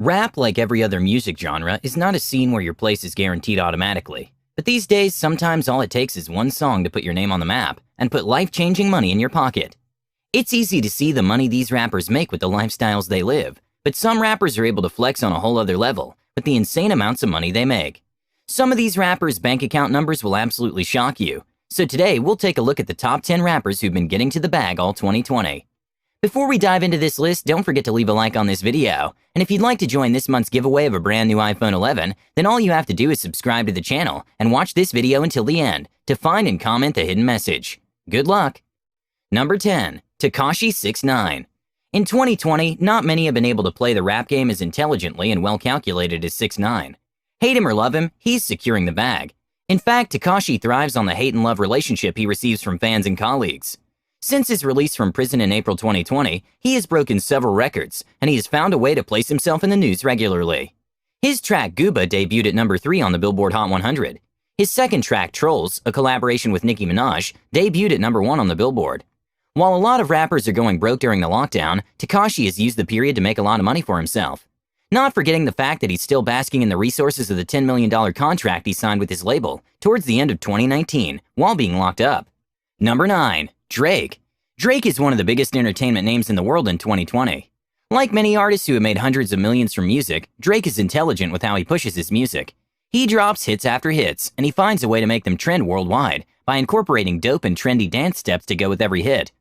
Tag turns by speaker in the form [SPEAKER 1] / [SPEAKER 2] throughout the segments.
[SPEAKER 1] Rap, like every other music genre, is not a scene where your place is guaranteed automatically. But these days, sometimes all it takes is one song to put your name on the map and put life-changing money in your pocket. It's easy to see the money these rappers make with the lifestyles they live, but some rappers are able to flex on a whole other level with the insane amounts of money they make. Some of these rappers' bank account numbers will absolutely shock you. So today, we'll take a look at the top 10 rappers who've been getting to the bag all 2020. Before we dive into this list, don't forget to leave a like on this video. And if you'd like to join this month's giveaway of a brand new iPhone 11, then all you have to do is subscribe to the channel and watch this video until the end to find and comment the hidden message. Good luck! Number 10. Tekashi 6ix9ine. In 2020, not many have been able to play the rap game as intelligently and well-calculated as 6ix9ine. Hate him or love him, he's securing the bag. In fact, Tekashi thrives on the hate and love relationship he receives from fans and colleagues. Since his release from prison in April 2020, he has broken several records, and he has found a way to place himself in the news regularly. His track Gooba debuted at number 3 on the Billboard Hot 100. His second track, Trolls, a collaboration with Nicki Minaj, debuted at number 1 on the Billboard. While a lot of rappers are going broke during the lockdown, Tekashi has used the period to make a lot of money for himself. Not forgetting the fact that he's still basking in the resources of the $10 million contract he signed with his label towards the end of 2019 while being locked up. Number 9. Drake. Drake is one of the biggest entertainment names in the world in 2020. Like many artists who have made hundreds of millions from music, Drake is intelligent with how he pushes his music. He drops hits after hits, and he finds a way to make them trend worldwide by incorporating dope and trendy dance steps to go with every hit.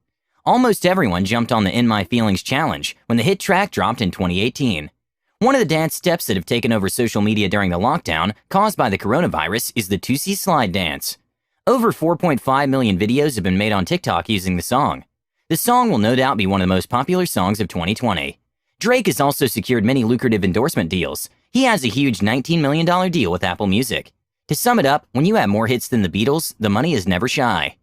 [SPEAKER 1] Almost everyone jumped on the In My Feelings challenge when the hit track dropped in 2018. One of the dance steps that have taken over social media during the lockdown caused by the coronavirus is the Tootsie Slide dance. Over 4.5 million videos have been made on TikTok using the song. The song will no doubt be one of the most popular songs of 2020. Drake has also secured many lucrative endorsement deals. He has a huge $19 million deal with Apple Music. To sum it up, when you have more hits than the Beatles, the money is never shy.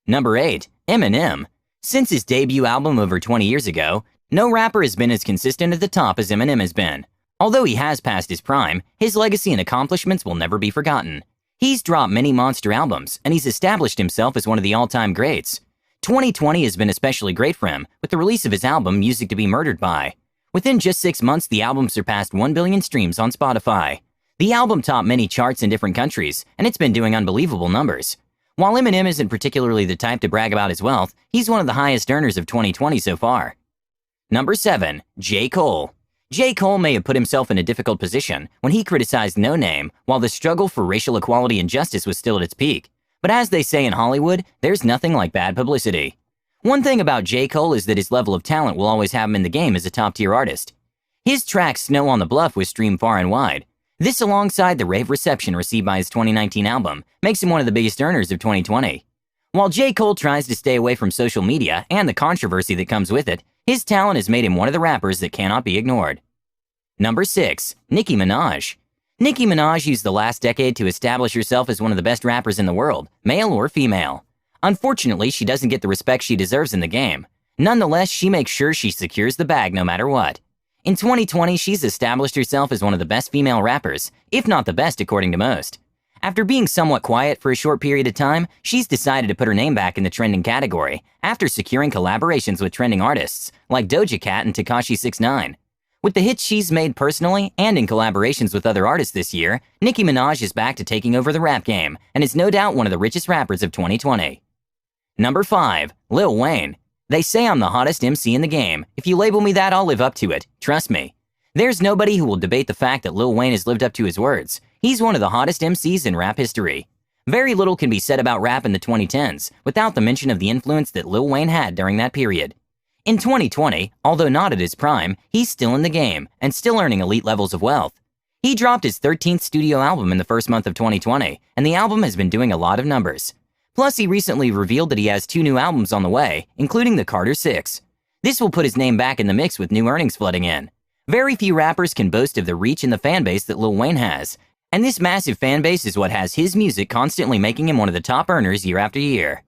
[SPEAKER 1] Number 8. Eminem. Since his debut album over 20 years ago, no rapper has been as consistent at the top as Eminem has been. Although he has passed his prime, his legacy and accomplishments will never be forgotten. He's dropped many monster albums, and he's established himself as one of the all-time greats. 2020 has been especially great for him, with the release of his album Music to Be Murdered By. Within just 6 months, the album surpassed 1 billion streams on Spotify. The album topped many charts in different countries, and it's been doing unbelievable numbers. While Eminem isn't particularly the type to brag about his wealth, he's one of the highest earners of 2020 so far. Number 7. J. Cole. J. Cole may have put himself in a difficult position when he criticized No Name while the struggle for racial equality and justice was still at its peak. But as they say in Hollywood, there's nothing like bad publicity. One thing about J. Cole is that his level of talent will always have him in the game as a top-tier artist. His track Snow on the Bluff was streamed far and wide. This, alongside the rave reception received by his 2019 album, makes him one of the biggest earners of 2020. While J. Cole tries to stay away from social media and the controversy that comes with it, his talent has made him one of the rappers that cannot be ignored. Number 6. Nicki Minaj. Nicki Minaj used the last decade to establish herself as one of the best rappers in the world, male or female. Unfortunately, she doesn't get the respect she deserves in the game. Nonetheless, she makes sure she secures the bag no matter what. In 2020, she's established herself as one of the best female rappers, if not the best according to most. After being somewhat quiet for a short period of time, she's decided to put her name back in the trending category after securing collaborations with trending artists like Doja Cat and Tekashi 6ix9ine. With the hits she's made personally and in collaborations with other artists this year, Nicki Minaj is back to taking over the rap game and is no doubt one of the richest rappers of 2020. Number 5. Lil Wayne. They say I'm the hottest MC in the game. If you label me that, I'll live up to it. Trust me. There's nobody who will debate the fact that Lil Wayne has lived up to his words. He's one of the hottest MCs in rap history. Very little can be said about rap in the 2010s without the mention of the influence that Lil Wayne had during that period. In 2020, although not at his prime, he's still in the game and still earning elite levels of wealth. He dropped his 13th studio album in the first month of 2020, and the album has been doing a lot of numbers. Plus, he recently revealed that he has 2 new albums on the way, including the Carter 6. This will put his name back in the mix with new earnings flooding in. Very few rappers can boast of the reach and the fan base that Lil Wayne has, and this massive fan base is what has his music constantly making him one of the top earners year after year.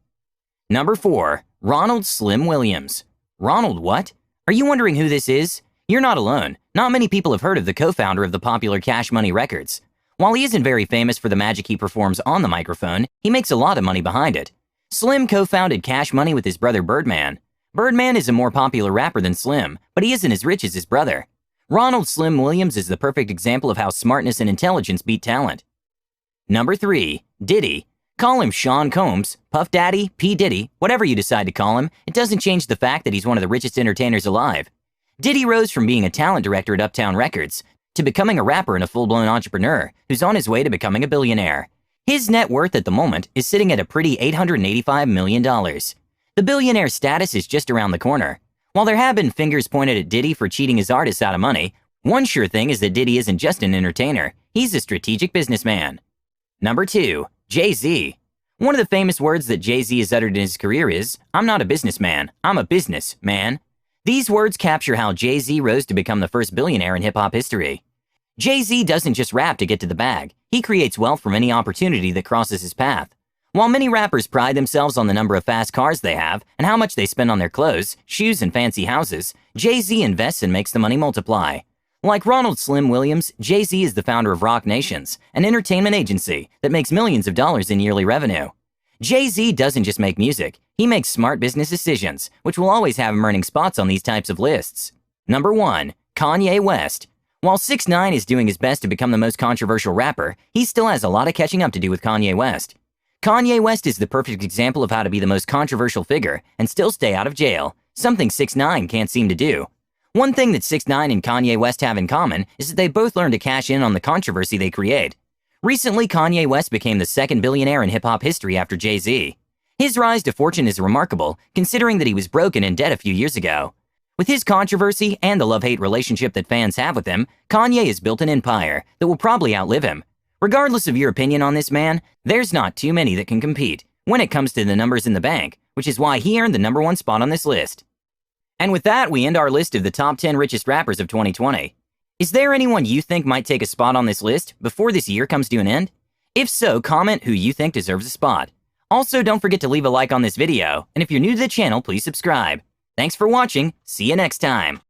[SPEAKER 1] Number 4. Ronald Slim Williams. Ronald what? Are you wondering who this is? You're not alone. Not many people have heard of the co-founder of the popular Cash Money Records. While he isn't very famous for the magic he performs on the microphone, he makes a lot of money behind it. Slim co-founded Cash Money with his brother Birdman. Birdman is a more popular rapper than Slim, but he isn't as rich as his brother. Ronald Slim Williams is the perfect example of how smartness and intelligence beat talent. Number 3. Diddy. Call him Sean Combs, Puff Daddy, P. Diddy, whatever you decide to call him, it doesn't change the fact that he's one of the richest entertainers alive. Diddy rose from being a talent director at Uptown Records to becoming a rapper and a full-blown entrepreneur who's on his way to becoming a billionaire. His net worth at the moment is sitting at a pretty $885 million. The billionaire status is just around the corner. While there have been fingers pointed at Diddy for cheating his artists out of money, one sure thing is that Diddy isn't just an entertainer, he's a strategic businessman. Number 2. Jay-Z. One of the famous words that Jay-Z has uttered in his career is, "I'm not a businessman, I'm a businessman." These words capture how Jay-Z rose to become the first billionaire in hip-hop history. Jay-Z doesn't just rap to get to the bag, he creates wealth from any opportunity that crosses his path. While many rappers pride themselves on the number of fast cars they have and how much they spend on their clothes, shoes, and fancy houses, Jay-Z invests and makes the money multiply. Like Ronald Slim Williams, Jay-Z is the founder of Roc Nations, an entertainment agency that makes millions of dollars in yearly revenue. Jay-Z doesn't just make music, he makes smart business decisions, which will always have him earning spots on these types of lists. Number 1. Kanye West. While 6ix9ine is doing his best to become the most controversial rapper, he still has a lot of catching up to do with Kanye West. Kanye West is the perfect example of how to be the most controversial figure and still stay out of jail, something 6ix9ine can't seem to do. One thing that 6ix9ine and Kanye West have in common is that they both learn to cash in on the controversy they create. Recently, Kanye West became the second billionaire in hip-hop history after Jay-Z. His rise to fortune is remarkable, considering that he was broke and in debt a few years ago. With his controversy and the love-hate relationship that fans have with him, Kanye has built an empire that will probably outlive him. Regardless of your opinion on this man, there's not too many that can compete when it comes to the numbers in the bank, which is why he earned the number 1 spot on this list. And with that, we end our list of the top 10 richest rappers of 2020. Is there anyone you think might take a spot on this list before this year comes to an end? If so, comment who you think deserves a spot. Also, don't forget to leave a like on this video, and if you're new to the channel, please subscribe. Thanks for watching, see you next time.